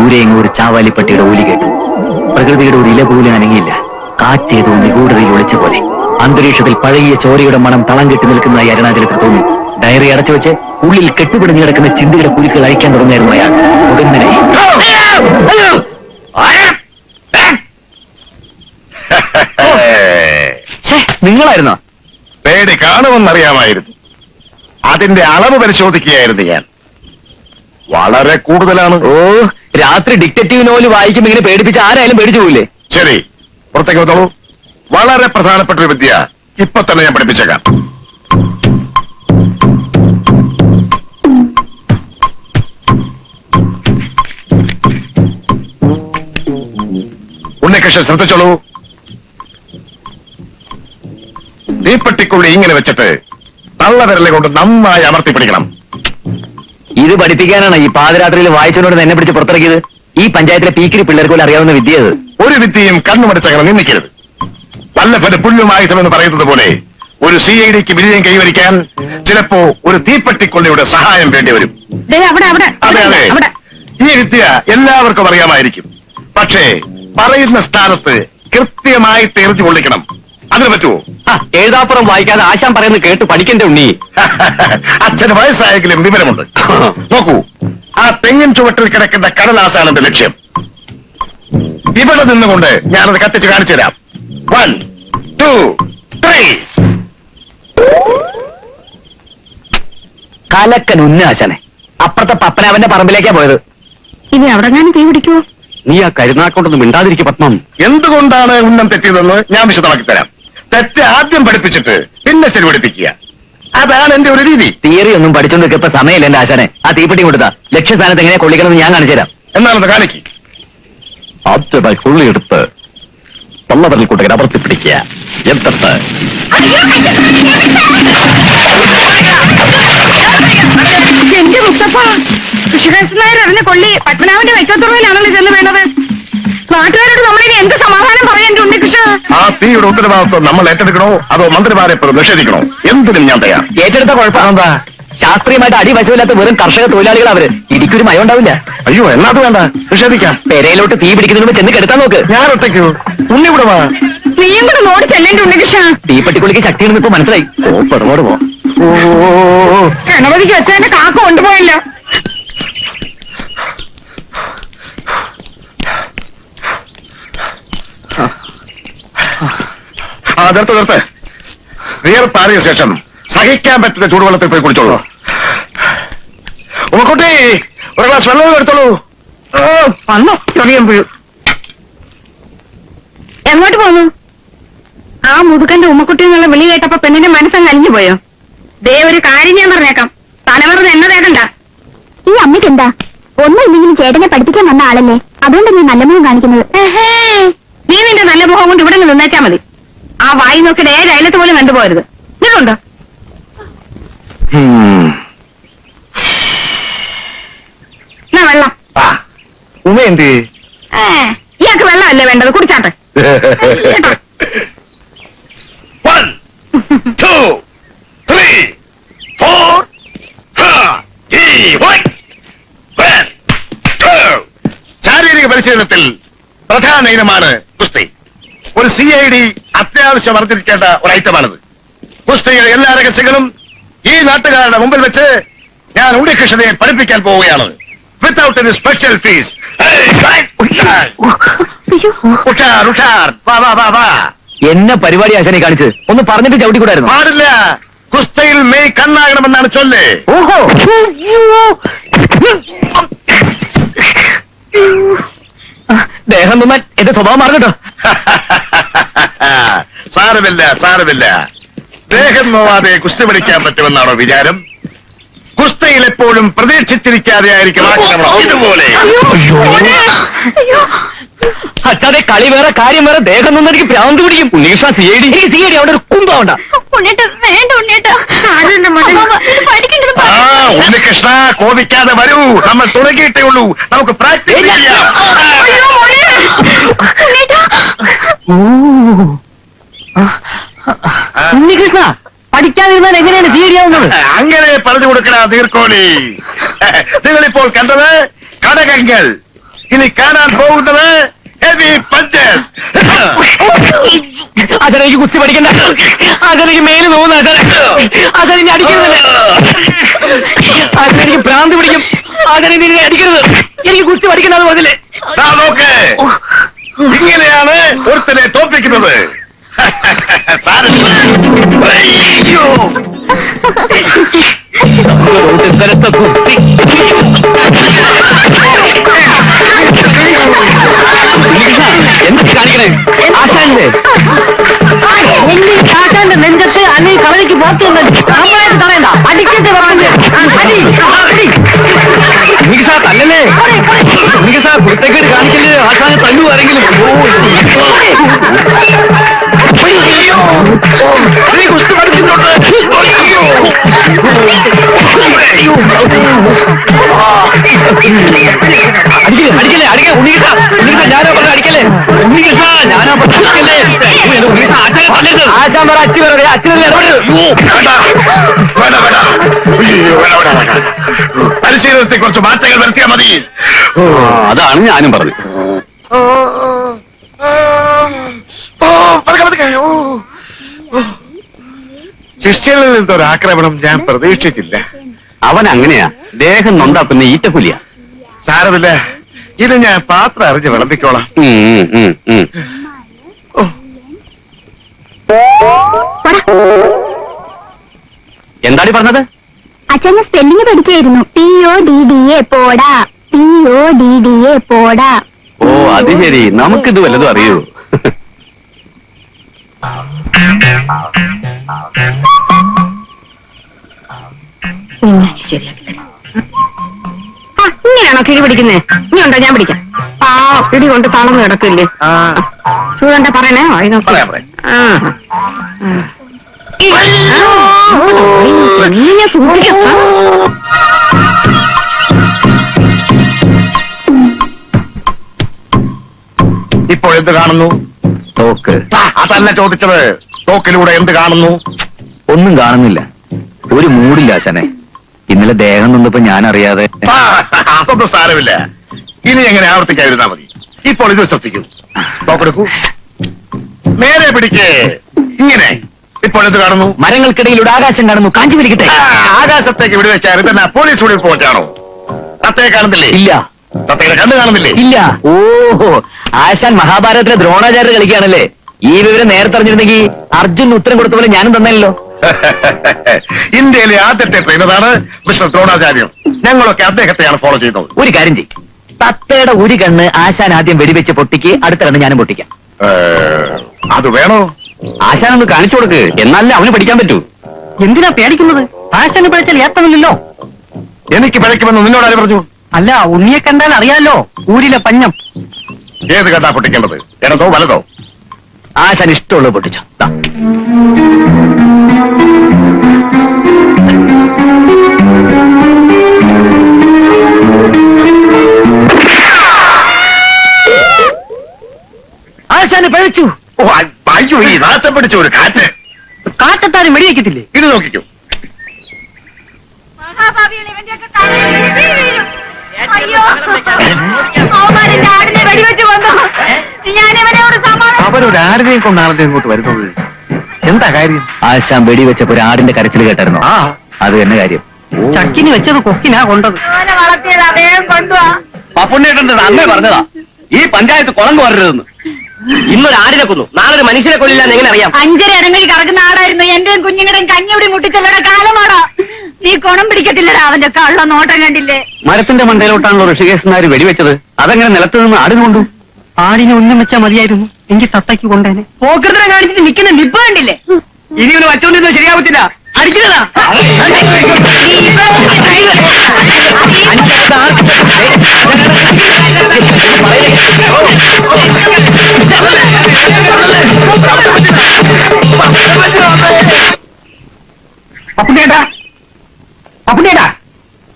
ദൂരെ എങ്ങും ഒരു ചാവാലിപ്പട്ടിയുടെ ഓലി കേട്ടു. പ്രകൃതിയുടെ ഒരു ഇല പോലും അനങ്ങിയില്ല. കാറ്റേതോ നിഗൂഢതയിൽ ഒളിച്ച പോലെ അന്തരീക്ഷത്തിൽ പഴകിയ ചോരയുടെ മണം തളം കെട്ടി നിൽക്കുന്നതായി അരുണാചലത്തിൽ തോന്നി. ഡയറി അടച്ചു വെച്ച് ഉള്ളിൽ കെട്ടുപിടിഞ്ഞു കിടക്കുന്ന ചിന്തയുടെ കുരുക്കൾ അഴിക്കാൻ തുടങ്ങിയായിരുന്നു അയാൾ. ഉടനെ നിങ്ങളായിരുന്നോ? പേടി കാണുമെന്നറിയാമായിരുന്നു. അതിന്റെ അളവ് പരിശോധിക്കുകയായിരുന്നു ഞാൻ. വളരെ കൂടുതലാണ്. ഓ, രാത്രി ഡിറ്റക്റ്റീവ് നോവൽ വായിക്കുമ്പോ ഇങ്ങനെ പേടിപ്പിച്ച് ആരായാലും പേടിച്ചു പോയില്ലേ? ശരി, പുറത്തേക്ക് വന്നോളൂ. വളരെ പ്രധാനപ്പെട്ട ഒരു വിദ്യ ഇപ്പൊ തന്നെ ഞാൻ പഠിപ്പിച്ചേക്കാം. ഉണ്ണികൃഷ്ണൻ ശ്രദ്ധിച്ചോളൂ. തീപ്പെട്ടിക്കുള്ളി ഇങ്ങനെ വെച്ചിട്ട് തള്ളവിരലെ കൊണ്ട് നന്നായി അമർത്തി പിടിക്കണം. ഇത് പഠിപ്പിക്കാനാണ് ഈ പാതിരാത്രിയിൽ വായിച്ചോണ്ട് എന്നെ പിടിച്ച് പുറത്തിറക്കിയത്? ഈ പഞ്ചായത്തിലെ പീക്കിരി പിള്ളേർക്ക് പോലും അറിയാവുന്ന വിദ്യ അത്. ഒരു വിദ്യയും കണ്ണുമടിച്ചങ്ങനെ നിന്ദിക്കരുത്. വല്ലഭന് പുല്ലുമായുധമെന്ന് പറയുന്നത് പോലെ ഒരു CIDക്ക് വിജയം കൈവരിക്കാൻ ചിലപ്പോ ഒരു തീപ്പെട്ടിക്കൊള്ളിയുടെ സഹായം വേണ്ടി വരും. അതെ അതെ, ഈ വിദ്യ എല്ലാവർക്കും അറിയാമായിരിക്കും. പക്ഷേ പറയുന്ന സ്ഥാനത്ത് കൃത്യമായി തെറിച്ചു കൊള്ളിക്കണം. അതിന് പറ്റുമോ? എഴുതാപ്പുറം വായിക്കാതെ ആശാൻ പറയുന്നത് കേട്ട് പഠിക്കണ്ടേ ഉണ്ണി? അച്ഛന് വയസ്സായെങ്കിലും വിവരമുണ്ട്. നോക്കൂ, ആ തെങ്ങിൻ ചുവട്ടിൽ കിടക്കുന്ന കടലാസാണ് എന്റെ ലക്ഷ്യം. ഇവിടെ നിന്നുകൊണ്ട് ഞാനത് കത്തിച്ച് കാണിച്ചു തരാം. 1, 2, 3. കലക്കൻ ഉന്നാശനെ അപ്പുറത്തെ പപ്പനാവന്റെ പറമ്പിലേക്കാ പോയത്. ഇനി അവിടെ ഞാൻ തീ പിടിക്കുവോ? നീ ആ കരുനാക്കൊണ്ടൊന്നും മിണ്ടാതിരിക്കും പത്മം. എന്തുകൊണ്ടാണ് ഉന്നം തെറ്റിയതെന്ന് ഞാൻ വിശദമാക്കി തരാം. തെറ്റ് ആദ്യം പഠിപ്പിച്ചിട്ട് പിന്നെ ശരി പഠിപ്പിക്കുക. അതാണ് എന്റെ ഒരു രീതി. തിയറി ഒന്നും പഠിച്ചോണ്ട് ഇപ്പൊ സമയമില്ല എന്റെ ആശാനെ. ആ തീപ്പെട്ടി കൊടുത്താ ലക്ഷ്യസ്ഥാനത്ത് എങ്ങനെ കൊള്ളിക്കണമെന്ന് ഞാൻ കാണിച്ചു തരാം. എന്നാലത് കാണിക്ക്. ആദ്യമായി കൊള്ളിയെടുത്ത് തള്ളവരൽ കൂട്ടകൻ അമർത്തി പിടിക്കുക. എന്നിട്ട് എന്റെ മുത്തപ്പ, കൃഷിരാജ് നായർ അറിഞ്ഞ കൊള്ളി പത്മനാഭന്റെ വൈക്കത്തുറവിലാണല്ലോ ചെന്ന് വേണ്ടത്. നാട്ടുകാരോട് നമ്മളിനി എന്ത് സമാധാനം പറയാൻ എന്റെ ഉണ്ണികൃഷ്ണ? ആ തീയുടെ ഉത്തരവാദിത്വം നമ്മൾ ഏറ്റെടുക്കണോ അതോ മന്ത്രിമാരെ പോലും നിഷേധിക്കണോ? എന്തിനും ഞാൻ തയ്യാർ. ഏറ്റെടുത്ത കുഴപ്പമാണെന്താ? ശാസ്ത്രീയമായിട്ട് അടിവശമില്ലാത്ത വെറും കർഷക തൊഴിലാളികൾ അവര്. ഇടിക്കൊരു മയം ഉണ്ടാവില്ല. അയ്യോ, എന്നാത് വേണ്ട, നിഷേധിക്കാം. പെരയിലോട്ട് തീ പിടിക്കുന്നതിന് മുമ്പ് ചെന്ന് കെടുത്താൻ നോക്ക്. ഞാൻ ഒറ്റയ്ക്കോ? ഉണ്ണി ഇവിടെ വാ. നീയും കൂടെ നോടി ചെല്ലേണ്ട ഉണ്ണികൃഷ്ണ. തീപ്പെട്ടിക്കുള്ളിക്ക് ശക്തിയാണെന്ന് ഇപ്പൊ മനസ്സിലായി. ഓ, പെടമോട് പോ. ഗണപതിക്ക് വെച്ചതിന്റെ കാക്ക കൊണ്ടുപോയല്ലോ. നിർത്ത്. വിയർപ്പാറിയ ശേഷം സഹിക്കാൻ പറ്റുന്ന ചൂടുവെള്ളത്തിൽ പോയി കുടിച്ചോളൂ. ഉമ്മക്കുട്ടി, ഒരു ഗ്ലാസ് വെള്ളം എടുത്തോളൂ. വന്നോ ചൊറിയുമ്പോഴും. എങ്ങോട്ട് പോന്നു? ആ മുതുകന്റെ ഉമ്മക്കുട്ടി എന്നുള്ള വിളി കേട്ടപ്പോ പെണ്ണിന്റെ മനസ്സങ്ങ് അലിഞ്ഞു പോയോ? ദേ ഒരു കാര്യം ഞാൻ പറഞ്ഞേക്കാം, തലമറന്ന് എന്നെ തേക്കണ്ട. ഈ അമ്മയ്ക്ക് എന്താ? ഒന്നുമില്ലെങ്കിലും ചേട്ടനെ പഠിപ്പിക്കാൻ വന്ന ആളല്ലേ, അതുകൊണ്ട് നീ നല്ല മുഖം കാണിക്കുന്നത്. നീ നിന്റെ നല്ല മുഖം കൊണ്ട് ഇവിടെ നിന്നേച്ചാ മതി. ആ വായി നോക്കിയിട്ട് ഏത് അയലത്ത് പോലും കണ്ടുപോകരുത്. നിങ്ങളുണ്ടോ? എന്നാ വെള്ളം. ഉമ്മ എന്ത്? ഇയാൾക്ക് വെള്ളമല്ലേ വേണ്ടത്, കുടിച്ചാട്ടെ. 1, 2, 3, 4. ശാരീരിക പരിശീലനത്തിൽ പ്രധാന ഇനമാണ് കുസ്തി. ഒരു CID അത്യാവശ്യം അറിഞ്ഞിരിക്കേണ്ട ഒരു ഐറ്റമാണിത്. കുസ്തിയുടെ എല്ലാ രഹസ്യങ്ങളും ഈ നാട്ടുകാരുടെ മുമ്പിൽ വെച്ച് ഞാൻ ഉണ്ണികൃഷ്ണനെ പഠിപ്പിക്കാൻ പോവുകയാണ്. Without any special fees. എന്നെ പരിപാടി ആശാനെ കാണിച്ചത് ഒന്ന് പറഞ്ഞിട്ട് ചവിട്ടിക്കൂടായിരുന്നു? പാടില്ല. കുസ്തിയിൽ മെയ് കണ്ണാകണമെന്നാണ് ചൊല്ല്. ഓഹോ, ദേഹം നന്നാൻ എന്റെ സ്വഭാവം മാറുന്നുണ്ടോ? സാരമില്ല, സാരമില്ല. ദേഹം നോവാതെ കുസ്തി പഠിക്കാൻ പറ്റുമെന്നാണോ വിചാരം? കുസ്തിയിൽ എപ്പോഴും പ്രതീക്ഷിച്ചിരിക്കാതെ ആയിരിക്കും ആക്രമണം. ഇതുപോലെ അച്ഛാതെ കളി വേറെ കാര്യം വേറെ. ദേഹം നിന്ന് എനിക്ക് ഭ്രാന്ത് പിടിക്കും. ഉണ്ണീഷ CID അവിടെ ഒരു കുന്തമുണ്ട. ഉണ്ണികൃഷ്ണ, കോപിക്കാതെ വരൂ. നമ്മൾ തുടങ്ങിയിട്ടേ ഉള്ളൂ. നമുക്ക് പ്രാക്ടീസ് ചെയ്യാം. ഉണ്ണികൃഷ്ണ, പഠിക്കാതിരുന്നാൽ എങ്ങനെയാണ് CID ആവുന്നത്? അങ്ങനെ പറഞ്ഞു കൊടുക്കണ നീർക്കോലി. നിങ്ങളിപ്പോൾ കണ്ടത് കടകങ്ങൾ. ഇനി കാണാൻ പോകുന്നത് ഹെവി പഞ്ചസ്. അതെനിക്ക് കുസ്തി പഠിക്കണ്ട, അതെനിക്ക് മേല് തോന്നുന്നു, അതെനിക്ക് അടിക്കരുത്, അതെനിക്ക് ഭ്രാന്ത് പിടിക്കും, അതെനിക്ക് അടിക്കരുത്, എനിക്ക് കുസ്തി പഠിക്കുന്നത് മുതലേ. നോക്ക്, ഇങ്ങനെയാണ് ഒരുത്തനെ തോൽപ്പിക്കുന്നത്. അയ്യോ, സ്ഥലത്തെ കുസ്തി എന്ത് കാണിക്കണേ? ആശാന്റെ ആശാന്റെ നെഞ്ചത്ത് അല്ലെങ്കിൽ കളരിക്ക് പോക്കുന്നുണ്ട്. നമ്മളെ കളയണ്ട, അടിക്കട്ടെ പറഞ്ഞു. എനിക്ക് സാർ തല്ലല്ലേ, എനിക്ക് സാർ കുരുത്തക്കേട് കാണിക്കല്, ആശാനെ തല്ലു ആരെങ്കിലും. നീ കുസ്തി പഠിച്ചിട്ടുണ്ട്. അടിക്കലേ അടിക്കലേ അടിക്കേ, ഉണ്ണികൃഷ്ണ ഉണ്ണികൃഷ്ണ ഞാനാ പറഞ്ഞ അടിക്കലേ, ഉണ്ണികൃഷ്ണ ഞാനാ പറഞ്ഞ അടിക്കല്ലേ. ആശാൻ പറ, അച്ഛൻ പറ, അച്ഛനല്ലേ പരിശീലനത്തെ കുറച്ച് മാറ്റങ്ങൾ വരുത്തിയാൽ മതി. അതാണ് ഞാനും പറഞ്ഞു. ശിഷ്യനിൽ നിന്നൊരു ആക്രമണം ഞാൻ പ്രതീക്ഷിച്ചില്ല. അവൻ അങ്ങനെയാ, ദേഹം നൊണ്ടാ പിന്നെ ഈറ്റപ്പുലിയ. സാരമില്ല, ഇത് ഞാൻ പാത്രം അറിഞ്ഞ് വിളമ്പിക്കോളാം. എന്താടി പറഞ്ഞത്? അച്ഛനെ സ്പെല്ലിംഗ് പഠിക്കായിരുന്നു. PODDA പോടാ, PODDA പോടാ. ഓ അത് ശരി, നമുക്കിത് വല്ലതും അറിയൂ. ഇങ്ങനെയാണോ കിഴി പിടിക്കുന്നേ? ഇനിയുണ്ടോ ഞാൻ പിടിക്കാം. ആ പിടി കൊണ്ട് തളർന്ന് കിടക്കില്ലേ? ചൂടണ്ട പറയണേ. പറയാം, പറയാം. നീ സൂക്ഷിക്കാം. ഇപ്പോൾ എന്ത് കാണുന്നു? തോക്ക്. അതല്ല ചോദിച്ചത്, തോക്കിലൂടെ എന്ത് കാണുന്നു? ഒന്നും കാണുന്നില്ല, ഒരു മൂടില്ല ആശാനെ. ഇന്നലെ ദേഹം നിന്നപ്പോ ഞാൻ അറിയാതെ. അതൊന്നും സാരമില്ല, ഇനി എങ്ങനെ ആവർത്തിക്കാതിരുന്നാ മതി. ഇപ്പോൾ ഇത് ശ്രദ്ധിക്കൂ, തോക്കെടുക്കൂ, നേരെ പിടിക്കേ. ഇങ്ങനെ. ഇപ്പോൾ എന്ത് കാണുന്നു? മരങ്ങൾക്കിടയിലൂടെ ആകാശം കാണുന്നു. കാഞ്ചി വലിക്കട്ടെ. ആകാശത്തേക്ക് വിടുവെച്ചാൽ ഇതന്നെ പോലീസ് വിളിപ്പ് പോറ്റാണോ? തത്തയെ കാണുന്നില്ലേ? ഇല്ല. തത്തയുടെ കണ്ണ് കാണുന്നില്ലേ? ഇല്ല. ഓഹോ, ആശാൻ മഹാഭാരതത്തിലെ ദ്രോണാചാര്യ കളിക്കുകയാണല്ലേ. ഈ വിവരം നേരത്തെ അറിഞ്ഞിരുന്നെങ്കിൽ അർജുൻ ഉത്തരം കൊടുത്ത പോലെ ഞാനും തന്നല്ലോ. ഇന്ത്യയിലെ ആദ്യത്തെ ട്രെയിനറാണ് മിസ്റ്റർ ദ്രോണാചാര്യം. ഞങ്ങളൊക്കെ അദ്ദേഹത്തെയാണ് ഫോളോ ചെയ്യുന്നത്. ഒരു കാര്യം ചെയ്യും, തത്തയുടെ ഒരു കണ്ണ് ആശാൻ ആദ്യം വെടിവെച്ച് പൊട്ടിക്ക്, അടുത്ത കണ്ണ് ഞാനും പൊട്ടിക്കാം. അത് വേണോ? ആശാൻ ഒന്ന് കാണിച്ചു കൊടുക്ക്, എന്നാലേ അവന് പഠിക്കാൻ പറ്റൂ. എന്തിനാ പേടിക്കുന്നത്? ആശാന് പിഴച്ചാൽ ഏത്തമില്ലല്ലോ. എനിക്ക് പിഴയ്ക്കുമെന്ന് നിന്നോട് ആര് പറഞ്ഞു? അല്ല, ഉണ്ണിയെ കണ്ടാൽ അറിയാലോ, ഊരിലെ പഞ്ഞം. ഏത് കണ്ടാ പൊട്ടിക്കേണ്ടത്? ഇടതോ വലതോ? ആശാൻ ഇഷ്ടമുള്ളത് പൊട്ടിച്ചോ. ദാ. ആശാന് പഴിച്ചു. ഓ അയ്യോ, ഈ നാശം പിടിച്ച ഒരു കാറ്റ്. കാറ്റത്താരും വെടിവെക്കത്തില്ലേ? ഇത് നോക്കിക്കോ. അവരൊരാടിനെയും കൊണ്ടാണല്ലോ ഇങ്ങോട്ട് വരുന്നത്. എന്താ കാര്യം? ആശാൻ വെടിവെച്ചപ്പോ ഒരു ആടിന്റെ കരച്ചിൽ കേട്ടായിരുന്നു. ആ, അത് തന്നെ കാര്യം. ചക്കിന് വെച്ചത് കൊക്കിനാ കൊണ്ടത്. പപ്പുണ്ണേട്ടൻ അന്നേ പറഞ്ഞതാ, ഈ പഞ്ചായത്ത് കുളം കോരരുതെന്ന്. ഇന്നൊരു ആടിനെ കൊന്നു, നാളെ ഒരു മനുഷ്യനെ കൊല്ലില്ലാന്ന് എങ്ങനെ അറിയാം? 5 ഇടങ്ങളിൽ കറക്കുന്ന ആടായിരുന്നു. എന്റെയും കുഞ്ഞുങ്ങളുടെയും കഞ്ഞിവിടെ മുട്ടിച്ചല്ലട കാലമാടാ. നീ കുണം പിടിക്കത്തില്ലടാ, അവന്റെ കള്ള നോട്ടം കണ്ടില്ലേ? മരത്തിന്റെ മണ്ടയിലോട്ടാണല്ലോ ഋഷികേശൻ നായർ വെടിവെച്ചത്. അതെങ്ങനെ നിലത്ത് നിന്ന് ആടിന് കൊണ്ടു? ആടിനെ ഉന്നം വെച്ചാൽ മതിയായിരുന്നു, എങ്കിൽ തത്തയ്ക്ക് കൊണ്ടേനെ. പോക്കൃതനെ കാണിച്ചിട്ട് നിൽക്കുന്ന നിപ്പ് കണ്ടില്ലേ? ഇനി ഇവന് വച്ചോണ്ടിരുന്നത് ശരിയാവത്തില്ല. അടിക്കുന്നതാ.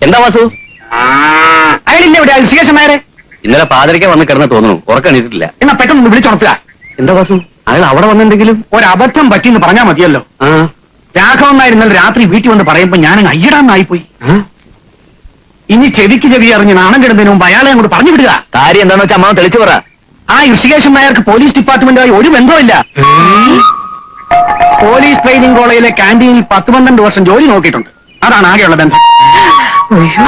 എന്താ വാസു? അയാളില്ല ഇവിടെ ഋഷികേശൻ നായരെ. ഇന്നലെ പാതിരയ്ക്ക് വന്ന് കിടന്ന് തോന്നുന്നു, ഉറക്കണിട്ടില്ല. എന്നാ പെട്ടെന്ന് വിളിച്ചുണർത്തുക. എന്താ വാസു, അയാൾ അവിടെ വന്നെന്തെങ്കിലും? ഒരബദ്ധം പറ്റിയെന്ന് പറഞ്ഞാൽ മതിയല്ലോ. രാഘവൻ നായർ ഇന്നലെ രാത്രി വീട്ടിൽ വന്ന് പറയുമ്പോ ഞാനങ്ങ് അയ്യടാന്നായിപ്പോയി. ഇനി ചെവിക്ക് ചെവി അറിഞ്ഞ് നാണം കെടുന്നതിന് മുമ്പ് അയാളെ അങ്ങോട്ട് പറഞ്ഞു വിടുക. കാര്യം എന്താണെന്ന് വെച്ചാൽ അമ്മാവൻ തെളിച്ചു പറ. ആ ഋഷികേശൻ നായർക്ക് പോലീസ് ഡിപ്പാർട്ട്മെന്റുമായി ഒരു ബന്ധവുമില്ല. പോലീസ് ട്രെയിനിങ് കോളേജിലെ ക്യാന്റീനിൽ 10-12 വർഷം ജോലി നോക്കിയിട്ടുണ്ട്. അതാണ് ആകെയുള്ള ബന്ധം.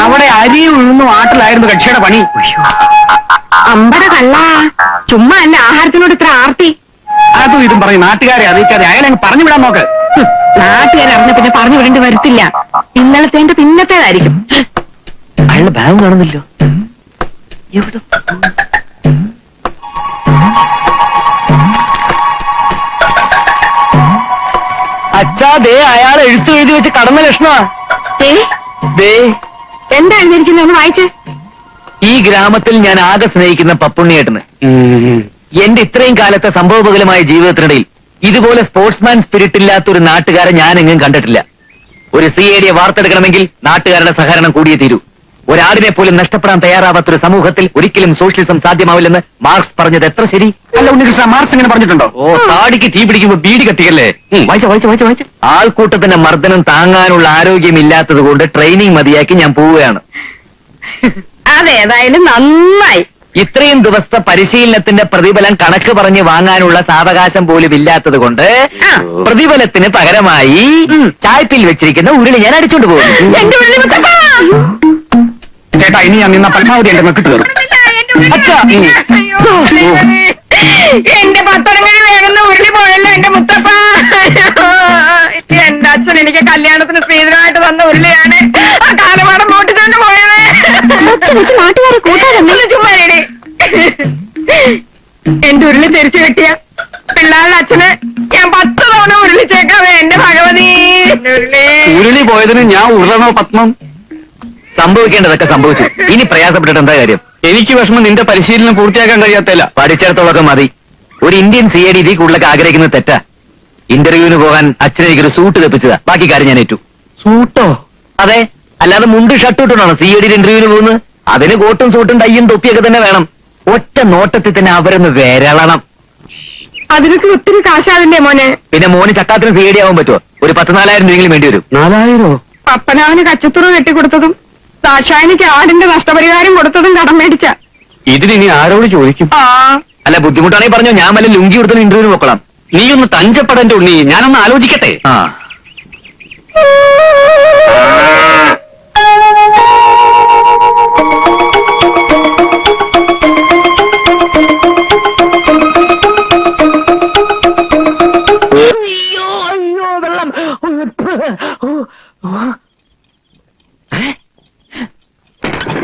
അവിടെ അരിയും ഉഴുന്നും ആട്ടിലായിരുന്നു കക്ഷിയുടെ പണി. അമ്പട കള്ള, ചുമ്മാ അല്ല ആഹാരത്തിനോട് ഇത്ര ആർത്തി. അതും ഇതും പറയും നാട്ടുകാരെ അറിയിക്കാതെ അയാളെ അങ്ങ് പറഞ്ഞു വിടാൻ നോക്ക്. നാട്ടുകാരെ അറിഞ്ഞ പിന്നെ പറഞ്ഞു വിടേണ്ടി വരത്തില്ല. ഇന്നലത്തെ പിന്നത്തേതായിരിക്കും. അയാളുടെ ബാഗ് കാണുന്നില്ലോ. എവിടെ? അച്ഛാ, ദേ അയാൾ എഴുത്തു എഴുതി വെച്ച് കടന്ന ലക്ഷണ. എന്താ എഴുതിയിരിക്കുന്നത് ഒന്ന് വായിച്ചേ. ഈ ഗ്രാമത്തിൽ ഞാൻ ആകെ സ്നേഹിക്കുന്ന പപ്പുണ്ണിയേട്ടന് എന്റെ ഇത്രയും കാലത്തെ സംഭവബഹുലമായ ജീവിതത്തിനിടയിൽ ഇതുപോലെ സ്പോർട്സ്മാൻ സ്പിരിറ്റ് ഇല്ലാത്ത ഒരു നാട്ടുകാരെ ഞാൻ എങ്ങും കണ്ടിട്ടില്ല. ഒരു CID വാർത്തെടുക്കണമെങ്കിൽ നാട്ടുകാരുടെ സഹകരണം കൂടിയേ തീരൂ. ഒരാടിനെ പോലും നഷ്ടപ്പെടാൻ തയ്യാറാവാത്തൊരു സമൂഹത്തിൽ ഒരിക്കലും സോഷ്യലിസം സാധ്യമാവില്ലെന്ന് മാർക്സ് പറഞ്ഞത് എത്ര ശരി. അല്ല ഉണ്ണികൃഷ്ണ, മാർക്സ് എങ്ങനെ പറഞ്ഞിട്ടുണ്ടോ? ഓ, താടിക്ക് തീ പിടിക്കുമ്പോ ബീഡി കത്തിക്കല്ലേ. വായിച്ച ആൾക്കൂട്ടത്തിന്റെ മർദ്ദനം താങ്ങാനുള്ള ആരോഗ്യമില്ലാത്തത് കൊണ്ട് ട്രെയിനിങ് മതിയാക്കി ഞാൻ പോവുകയാണ്. അതേതായാലും നന്നായി. ഇത്രയും ദിവസത്തെ പരിശീലനത്തിന്റെ പ്രതിഫലം കണക്ക് പറഞ്ഞ് വാങ്ങാനുള്ള സാവകാശം പോലും ഇല്ലാത്തത് കൊണ്ട് പ്രതിഫലത്തിന് പകരമായി ചായ്പിൽ വെച്ചിരിക്കുന്ന ഉരുളി ഞാൻ അടിച്ചോണ്ട് പോകും. എന്റെ ഉള്ളിൽ മുത്തപ്പ! ചേട്ടാ, ഇനി ഞാൻ നിന്ന പരമാവധി എന്റെ മെക്കിട്ട് കയറും. എന്റെ പത്തടങ്ങളിൽ വേഗം ഉരുളി പോയല്ലോ എന്റെ മുത്തപ്പ. എന്റെ അച്ഛൻ എനിക്ക് കല്യാണത്തിന് സ്ത്രീധനമായിട്ട് തന്ന ഉരുളിയാണ്. ആ കാലപാടം പൊട്ടിച്ചോണ്ട് പോയത്. നാട്ടുകാരെ കൂട്ടാതെ ചുമ്മാരേടി. എന്റെ ഉരുളി തിരിച്ചു കെട്ടിയ പിള്ളേരുടെ അച്ഛന് ഞാൻ 10 തവണ ഉരുളിച്ചേക്കാവേ എന്റെ ഭഗവതി. ഉരുളി പോയതിന് ഞാൻ ഉരുളണോ പത്മം? സംഭവിക്കേണ്ടതൊക്കെ സംഭവിച്ചു. ഇനി പ്രയാസപ്പെട്ടിട്ട് എന്താ കാര്യം? എനിക്ക് വിഷമം നിന്റെ പരിശീലനം പൂർത്തിയാക്കാൻ കഴിയാത്തല്ല. പഠിച്ചിടത്തോളൊക്കെ മതി. ഒരു ഇന്ത്യൻ CID ഇതിൽ കൂടുതലൊക്കെ ആഗ്രഹിക്കുന്നത് തെറ്റാ. ഇന്റർവ്യൂവിന് പോകാൻ അച്ഛനെനിക്കൊരു സൂട്ട് തെപ്പിച്ചതാ. ബാക്കി കാര്യം ഞാൻ ഏറ്റു. സൂട്ടോ? അതെ, അല്ലാതെ മുണ്ട് ഷർട്ട് ഇട്ടുകൊണ്ടാണ് CID ഇന്റർവ്യൂവിന് പോകുന്നത്. അതിന് കോട്ടും സൂട്ടും ടൈയും തൊപ്പിയൊക്കെ തന്നെ വേണം. ഒറ്റ നോട്ടത്തിൽ തന്നെ അവരൊന്ന് വിരളണം. അതിനൊക്കെ ഒത്തിരി കാശാവില്ലേ മോനെ? പിന്നെ മോന് ചക്കാത്തിന് CID ആവാൻ പറ്റുമോ? ഒരു 14,000 രൂപയെങ്കിലും വേണ്ടി വരും. 4,000? പപ്പനാവിന് കച്ചത്തുറു കെട്ടിക്കൊടുത്തതും ദാക്ഷായനിക്ക് ആടിന്റെ നഷ്ടപരിഹാരം കൊടുത്തതും കടം മേടിച്ച. ഇതിനി ആരോട് ചോദിക്കും? അല്ല, ബുദ്ധിമുട്ടാണെങ്കിൽ പറഞ്ഞോ, ഞാൻ വല്ല ലുങ്കി കൊടുത്ത ഇന്റർവ്യൂവിന് നോക്കണം. നീ ഒന്ന് തഞ്ചപ്പെടന്റെ ഉണ്ണി, ഞാനൊന്ന് ആലോചിക്കട്ടെ. അയ്യോ വെള്ളം.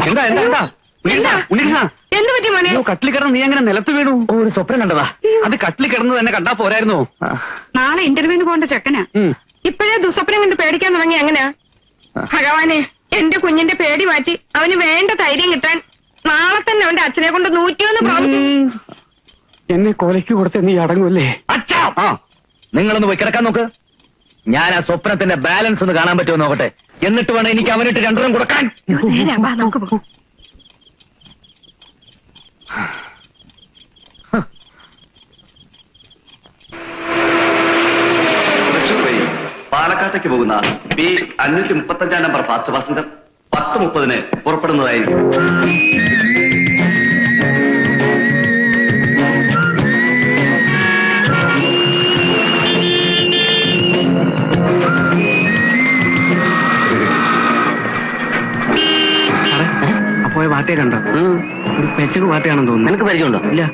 എന്താ എന്താ എന്താ ഉണ്ണികൃഷ്ണ, എന്ത് പറ്റി മോനെ? കട്ടിൽ കിടന്ന് നീ അങ്ങനെ നിലത്ത് വീണു? ഒരു സ്വപ്നം കണ്ടതാ. അത് കട്ടിൽ കിടന്ന് തന്നെ കണ്ടാ പോരായിരുന്നോ? നാളെ ഇന്റർവ്യൂവിന് പോകേണ്ട ചെക്കനാ. ഇപ്പോഴേ ദുസ്വപ്നം കൊണ്ട് പേടിക്കാൻ തുടങ്ങി. എങ്ങനെയാ ഭഗവാനെ, എന്റെ കുഞ്ഞിന്റെ പേടി മാറ്റി അവന് വേണ്ട ധൈര്യം കിട്ടാൻ നാളെ തന്നെ അവന്റെ അച്ഛനെ കൊണ്ട് 101 എന്നെ കൊലയ്ക്ക് കൊടുത്ത് നീ അടങ്ങൂല്ലേ? അച്ഛാ, നിങ്ങളൊന്ന് പോയി കിടക്കാൻ നോക്ക്. ഞാൻ ആ സ്വപ്നത്തിന്റെ ബാലൻസ് ഒന്ന് കാണാൻ പറ്റുമോ നോക്കട്ടെ. എന്നിട്ട് വേണം എനിക്ക് അവനിട്ട് 2 കൊടുക്കാൻ. നമുക്ക് പോകാം. പാലക്കാട്ടേക്ക് പോകുന്ന B535 നമ്പർ ഫാസ്റ്റ് പാസഞ്ചർ 10:30 പുറപ്പെടുന്നതായിരിക്കും. അപ്പോയ വാട്ടേ കണ്ടോ? ഒരു പെച്ചക്ക് വാട്ടയാണെന്ന് തോന്നുന്നു. നിനക്ക് പരിചയമുണ്ടോ? ഇല്ല.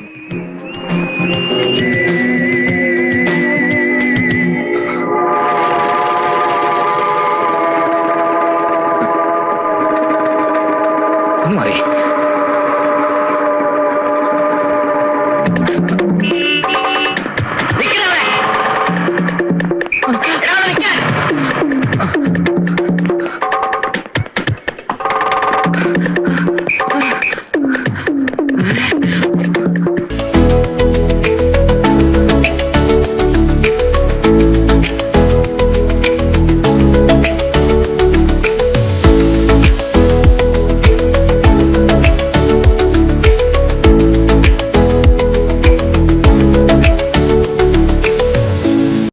മാറി